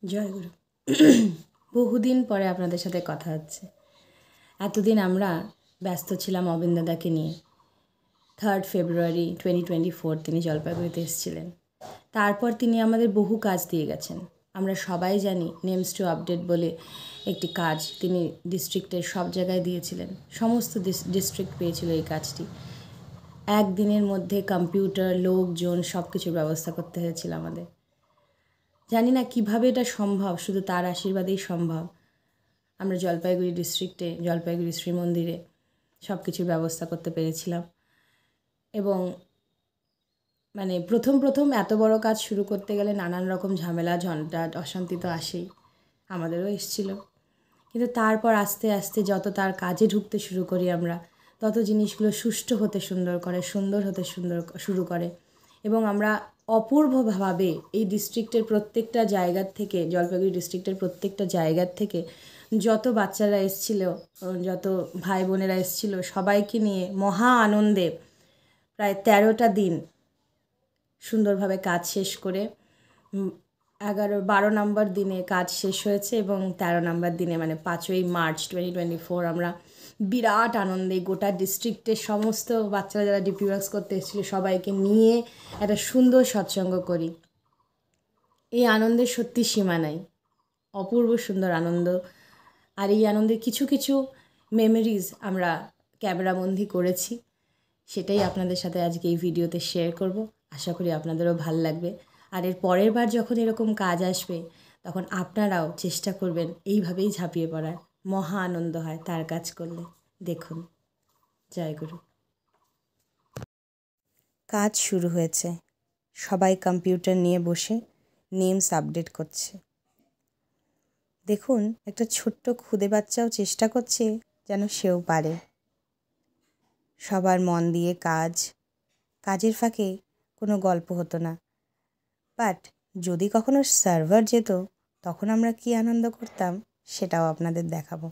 জয়গুরু। বহুদিন পরে আপনাদের সাথে কথা হচ্ছে। এতদিন আমরা ব্যস্ত ছিলাম অবিন্দাদাকে নিয়ে। 3rd February 2024 তিনি জলপাইগুড়িতে এসেছিলেন। তারপর তিনি আমাদের বহু কাজ দিয়ে গেছেন। আমরা সবাই জানি নেমস টু আপডেট বলে একটি কাজ তিনি ডিস্ট্রিক্টের সব জায়গায় দিয়েছিলেন। সমস্ত ডিস্ট্রিক্ট পেয়েছিল এই কাজটি। একদিনের মধ্যে কম্পিউটার, লোকজন সব কিছুর ব্যবস্থা করতে হয়েছিল আমাদের। জানি না কিভাবে এটা সম্ভব, শুধু তার আশীর্বাদেই সম্ভব। আমরা জলপাইগুড়ি ডিস্ট্রিক্টে, জলপাইগুড়ি শ্রী মন্দিরে সব কিছুর ব্যবস্থা করতে পেরেছিলাম। এবং প্রথম এত বড় কাজ শুরু করতে গেলে নানান রকম ঝামেলা, ঝঞ্ঝাট, অশান্তি তো আসেই, আমাদেরও এসেছিল। কিন্তু তারপর আস্তে আস্তে যত তার কাজে ঢুকতে শুরু করি আমরা, তত জিনিসগুলো সুষ্ঠু হতে সুন্দর হতে শুরু করে। এবং আমরা অপূর্বভাবে এই ডিস্ট্রিক্টের প্রত্যেকটা জায়গার থেকে, জলপাইগুড়ি ডিস্ট্রিক্টের প্রত্যেকটা জায়গার থেকে যত বাচ্চারা এসেছিল, যত ভাই বোনেরা এসেছিল, সবাইকে নিয়ে মহা আনন্দে প্রায় 13টা দিন সুন্দরভাবে কাজ শেষ করে 12 নম্বর দিনে কাজ শেষ হয়েছে। এবং 13 নম্বর দিনে 5ই মার্চ 2024 আমরা বিরাট আনন্দে গোটা ডিস্ট্রিক্টের সমস্ত বাচ্চারা যারা ডিপি ওয়ার্কস করতে এসেছিলো সবাইকে নিয়ে একটা সুন্দর সৎসঙ্গ করি। এই আনন্দের সত্যি সীমা নাই, অপূর্ব সুন্দর আনন্দ। আর এই আনন্দের কিছু কিছু মেমোরিজ আমরা ক্যামেরাবন্দি করেছি, সেটাই আপনাদের সাথে আজকে এই ভিডিওতে শেয়ার করব। আশা করি আপনাদেরও ভাল লাগবে। আর এর পরের বার যখন এরকম কাজ আসবে, তখন আপনারাও চেষ্টা করবেন এইভাবেই ঝাঁপিয়ে পড়ার। মহা আনন্দ হয় তার কাজ করলে। দেখুন। জয়গুরু। কাজ শুরু হয়েছে, সবাই কম্পিউটার নিয়ে বসে নেমস আপডেট করছে। দেখুন, একটা ছোট্ট খুদে বাচ্চাও চেষ্টা করছে যেন সেও পারে। সবার মন দিয়ে কাজের ফাঁকে কোনো গল্প হতো না। বাট যদি কখনো সার্ভার যেত, তখন আমরা কী আনন্দ করতাম সেটাও আপনাদের দেখাবো।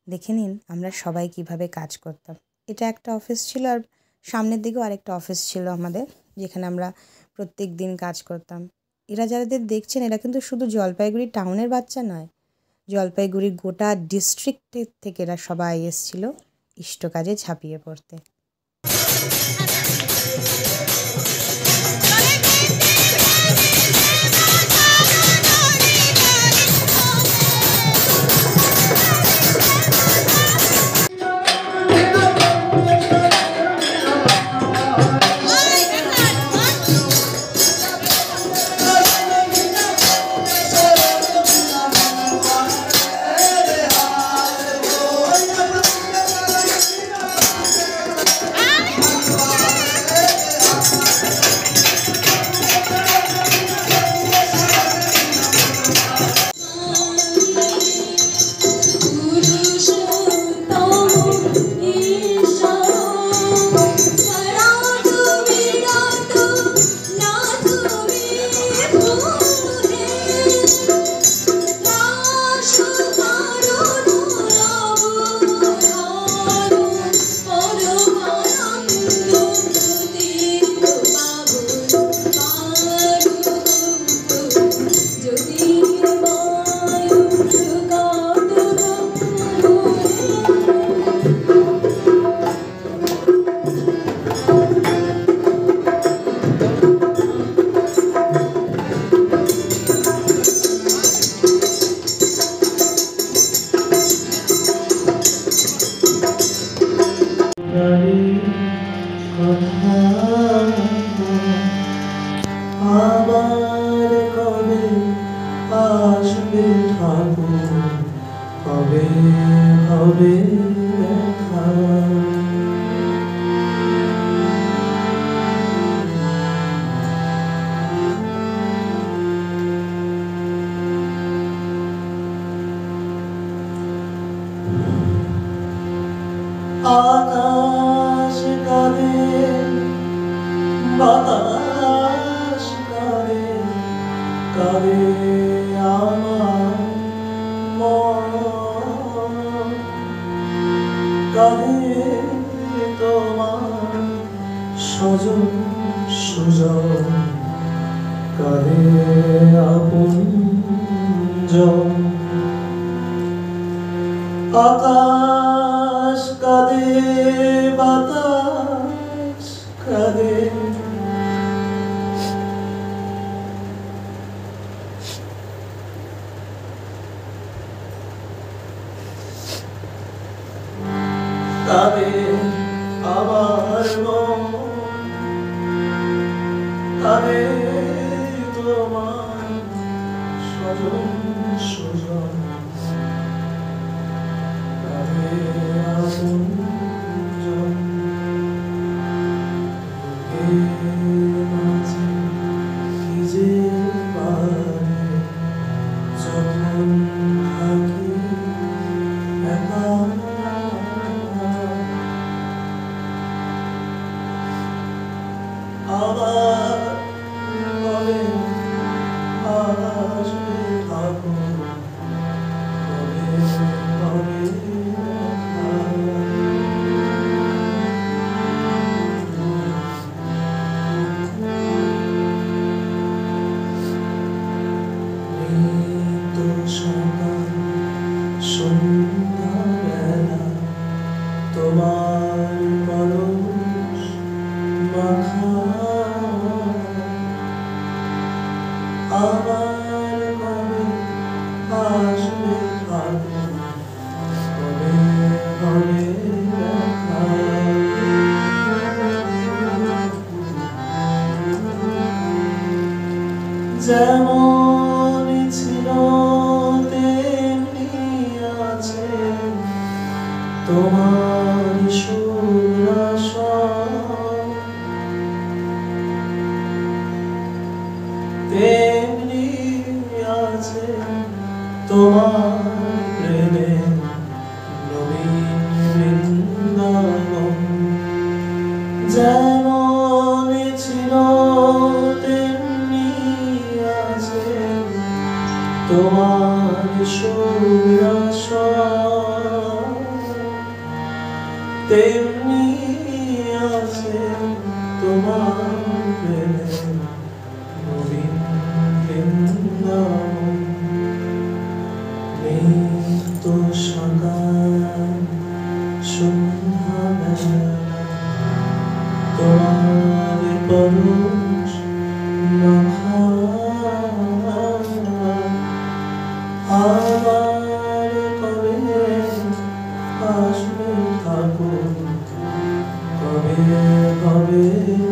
দেখে নিন আমরা সবাই কিভাবে কাজ করতাম। এটা একটা অফিস ছিল, আর সামনের দিকেও আরেকটা অফিস ছিল আমাদের, যেখানে আমরা প্রত্যেক দিন কাজ করতাম। এরা যাদের দেখছেন, এরা কিন্তু শুধু জলপাইগুড়ি টাউনের বাচ্চা নয়, জলপাইগুড়ির গোটা ডিস্ট্রিক্টের থেকে এরা সবাই এসেছিল ইষ্ট কাজে ঝাঁপিয়ে পড়তে। আবার কবে আসবে ঠাকুর, কবে হবে দেখা। আকাশ কাঁদে, বাতাস কাঁদে, কাঁদে আমার মন, কাঁদে তোমার স্বজন সুজন, কাঁদে আপন আকাশ কাঁদে বাতাস কাঁদে কাঁদে আমার মন কাঁদে তোমার স্বজন সুজন কাঁদে আপনজন বুকের মাঝে কি যে পারে যখন থাকি একা আবার কবে আসবে ঠাকুর কবে কবে মৃত্যু সকাল সন্ধ্যাবেলা তোমার পরশ মাখা আবার কবে আসবে ঠাকুর কবে কবে দেখা যেমন ছিল তেমনি আছে তোমার সুরাসন তেমনি আছে তোমার প্রেমে নবীন বৃন্দাবন যেমন ছিল তেমনি আছে তোমার সুরাসন তেমনি আছে তোমার প্রেমে নবীন বৃন্দাবন মৃত্যু সকাল সন্ধ্যাবেলা তোমার পরশ মাখা আবার কবে আসবে ঠাকুর কবে কবে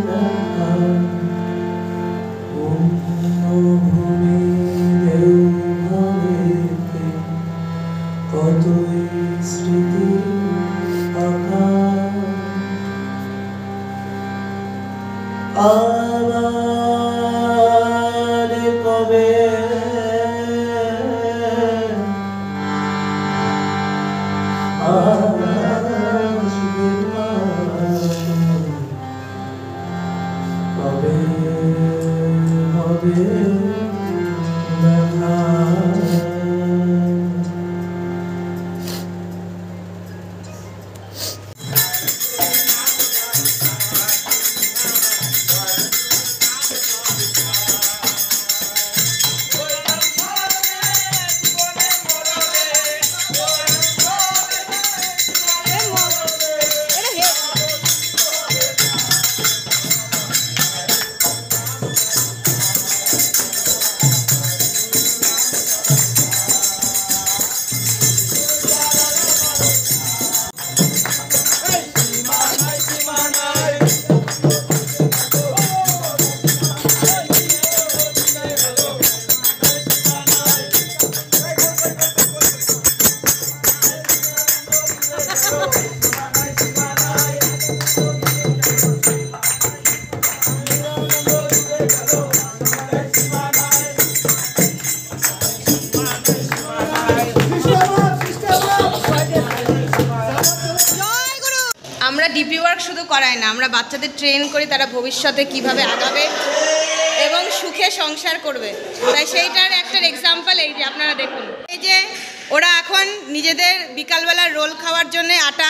দেখা ভূমি দেওঘরেতে কতই স্মৃতি আঁকা আবার কবে আসবে কবে হবে দেখা আমরা ডিপি ওয়ার্ক শুধু করাই না, আমরা বাচ্চাদের ট্রেন করি তারা ভবিষ্যতে কিভাবে আগাবে এবং সুখে সংসার করবে। তাই সেইটার একটা এক্সাম্পল এই যে আপনারা দেখুন, এই যে ওরা এখন নিজেদের বিকালবেলার রোল খাওয়ার জন্য আটা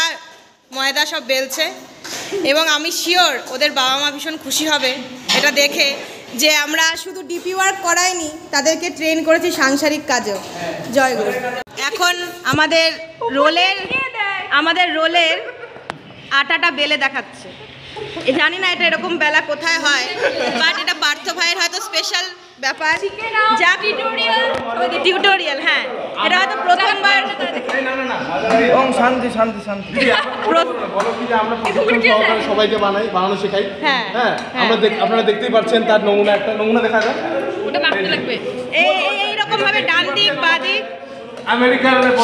ময়দা সব বেলছে এবং আমি শিওর ওদের বাবা মা ভীষণ খুশি হবে এটা দেখে যে আমরা শুধু ডিপি ওয়ার্ক করাইনি, তাদেরকে ট্রেন করেছি সাংসারিক কাজেও। জয়গুরু। এখন আমাদের রোলের আটাটা বেলে দেখাচ্ছে। জানি না এটা এরকম বেলা কোথায় হয়, বাট এটা পার্থ ভাইয়ের হয়তো স্পেশাল ব্যাপার, যা টিউটোরিয়াল। হ্যাঁ, এটা হয়তো প্রথমবার। শান্তি শান্তি শান্তি সবাইকে বানানো শেখাই। হ্যাঁ, আপনারা দেখতেই পাচ্ছেন তার নমুনা দেখা যায়। এইরকম ভাবে ডান দিক বাঁ দিক,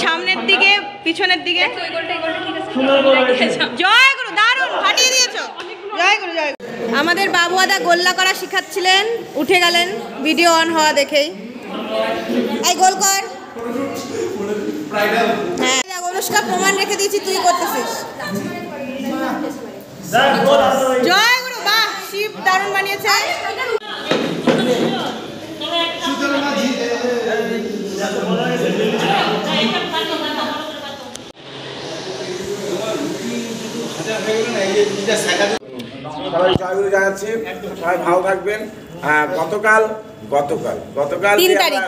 সামনের দিকে পিছনের দিকে। জয় গুরু, দারুণ ফাটিয়ে দিয়েছো। জয় গুরু, জয় গুরু। আমাদের বাবুয়াদা গোল্লা করা শিখাচ্ছিলেন, উঠে গেলেন ভিডিও অন হওয়া দেখেই। এই গোল কর। হ্যাঁ, অনুষ্কা প্রমাণ রেখে দিয়েছি তুই করতেছিস। জয় গুরু, বাহ, শিব দারুণ বানিয়েছে। সবাই জয়গুরু জানাচ্ছি, সবাই ভালো থাকবেন। গতকাল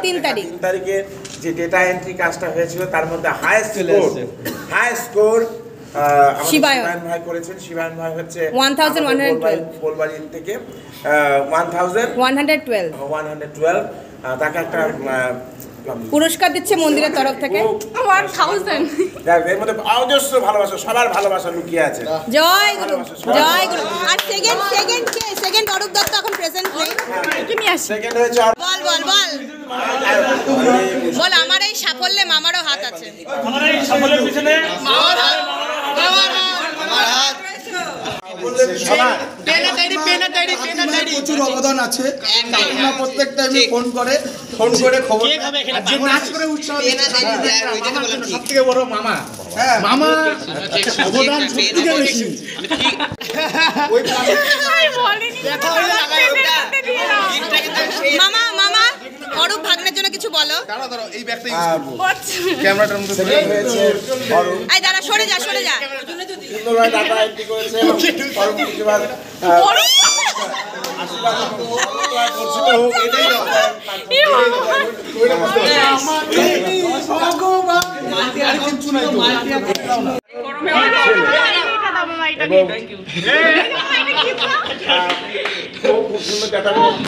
3 তারিখে যে ডেটা এন্ট্রি কাজটা হয়েছিল তার মধ্যে হাইয়েস্ট স্কোর শিবায়ন ভাই করেছেন। শিবায়ন ভাই হচ্ছে 1112 বোলবাড়ি থেকে 1112 তাকে একটা পুরস্কার দিচ্ছে মন্দিরের তরফ থেকে 1000। এর মধ্যে অজস্র ভালোবাসা, সবার ভালোবাসা লুকিয়ে আছে। জয় গুরু, জয় গুরু। আর সেকেন্ড অরূপ দত্ত এখন প্রেজেন্ট নেই। সেকেন্ড হয়েছে বল আমার এই সাফল্যে মামারও হাত আছে। আমার এই সাফল্যের পিছনে মামার হাত। প্রচুর অবদান আছে। প্রত্যেক টাইমে ফোন করে খবর সব থেকে বড় মামা। মামা অবদান সত্যিকার বেশি। মামা অরূপ ভাগ্নের জন্য কিছু বলো। এই ব্যাগটা ক্যামেরাটার মধ্যে দাঁড়া, সরে যা। ডাটা এন্ট্রি করেছে।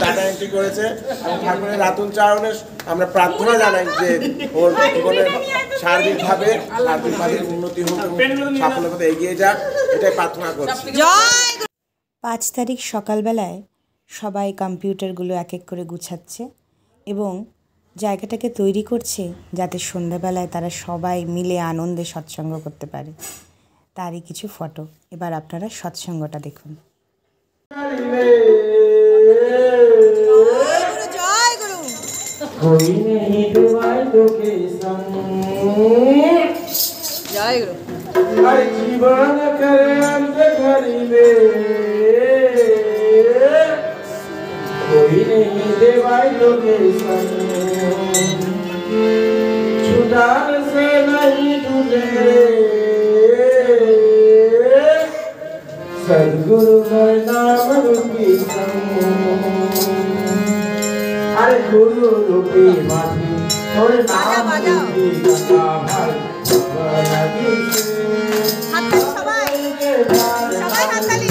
ডাটা এন্ট্রি করেছে। ঠাকুরের রাতুল চারণে আমরা প্রার্থনা জানাই যে ওর জীবনের সার্বিকভাবে উন্নতি হোক, সাফল্যতা এগিয়ে যাক, এটাই প্রার্থনা করছি। 5 তারিখ সকালবেলায় সবাই কম্পিউটারগুলো এক এক করে গুছাচ্ছে এবং জায়গাটাকে তৈরি করছে যাতে সন্ধ্যাবেলায় তারা সবাই মিলে আনন্দে সৎসঙ্গ করতে পারে। তারই কিছু ফটো। এবার আপনারা সৎসঙ্গটা দেখুন। জয় গুরু। कोई नहीं तुम्हारे के संग, জয় গুরু। हर जीवन करे अंत करीबे, कोई नहीं देवाई के संग, छुटान से नहीं टूटे, सद्गुरु का नाम रूपी संग। अरे गुरु रूपी माटी और नाम रूपी गंगा भाई वरदी से হাততালি সবাই হাততালি।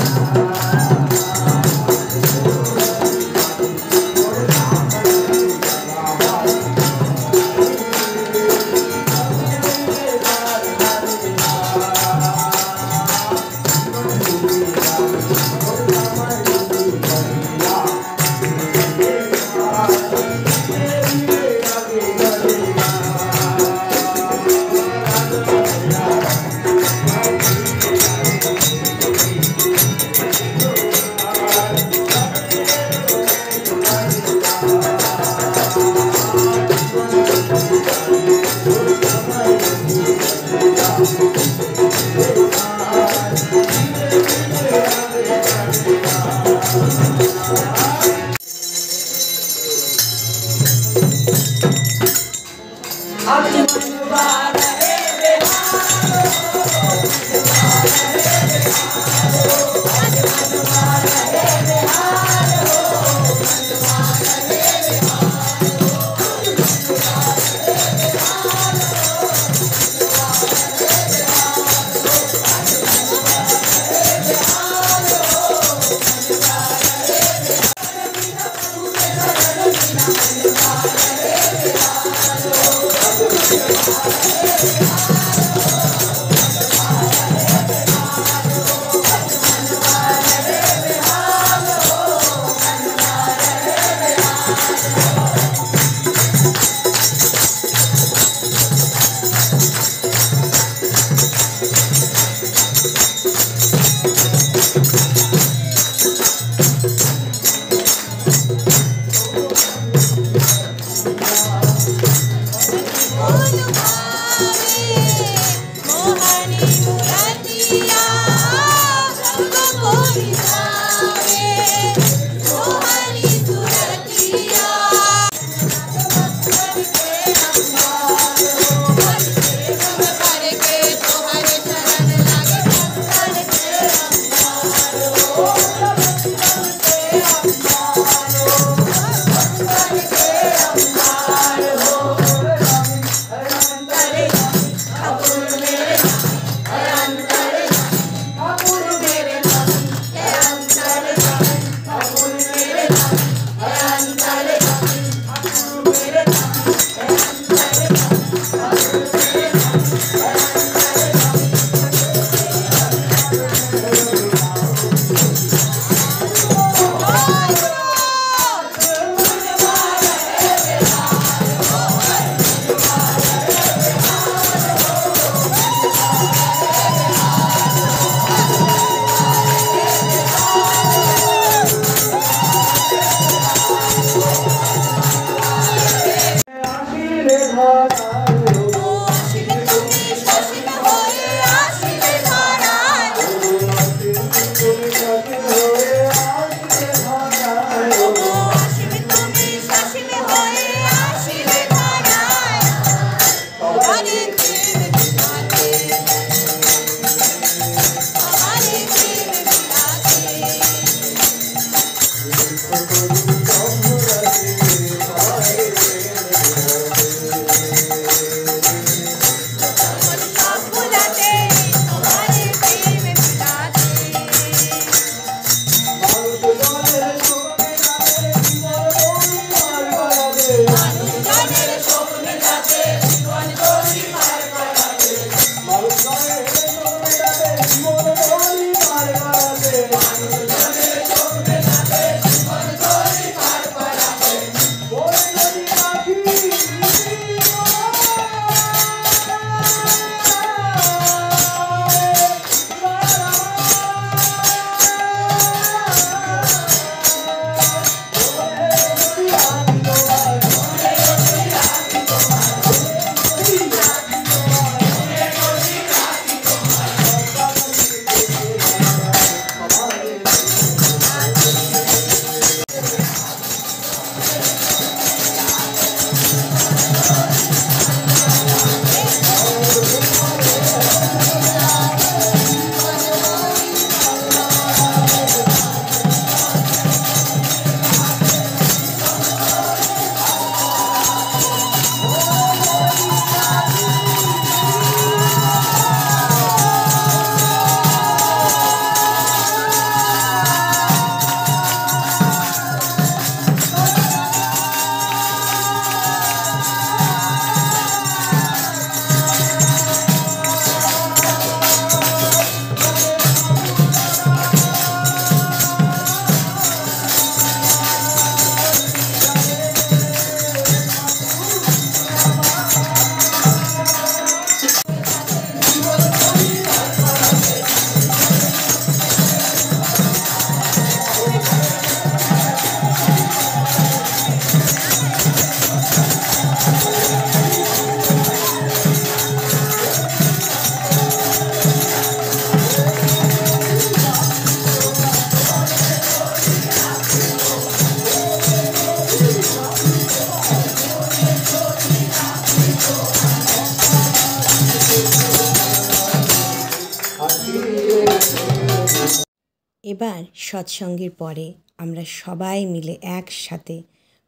এবার সৎসঙ্গের পরে আমরা সবাই মিলে একসাথে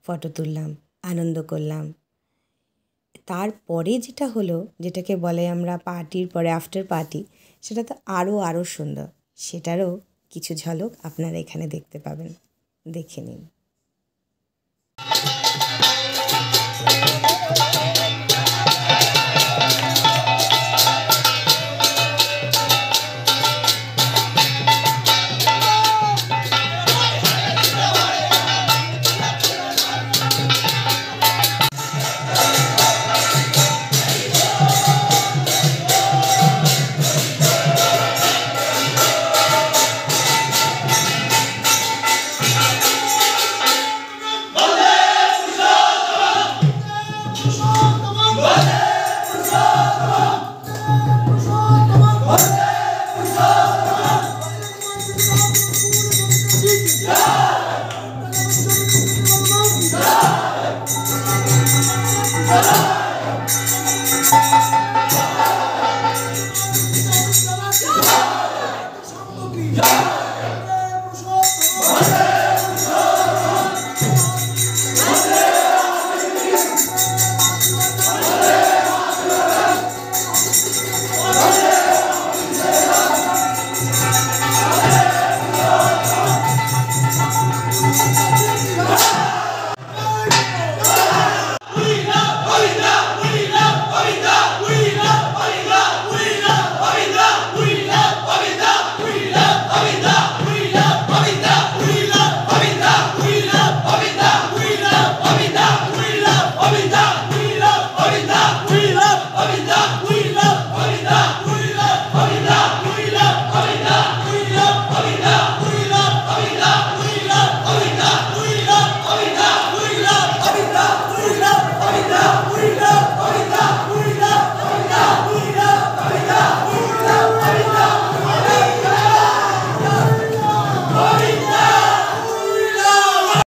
ফটো তুললাম, আনন্দ করলাম। তারপরে যেটা হলো, যেটাকে বলে আমরা পার্টির পরে আফটার পার্টি, সেটা তো আরও সুন্দর। সেটারও কিছু ঝলক আপনারা এখানে দেখতে পাবেন, দেখে নিন।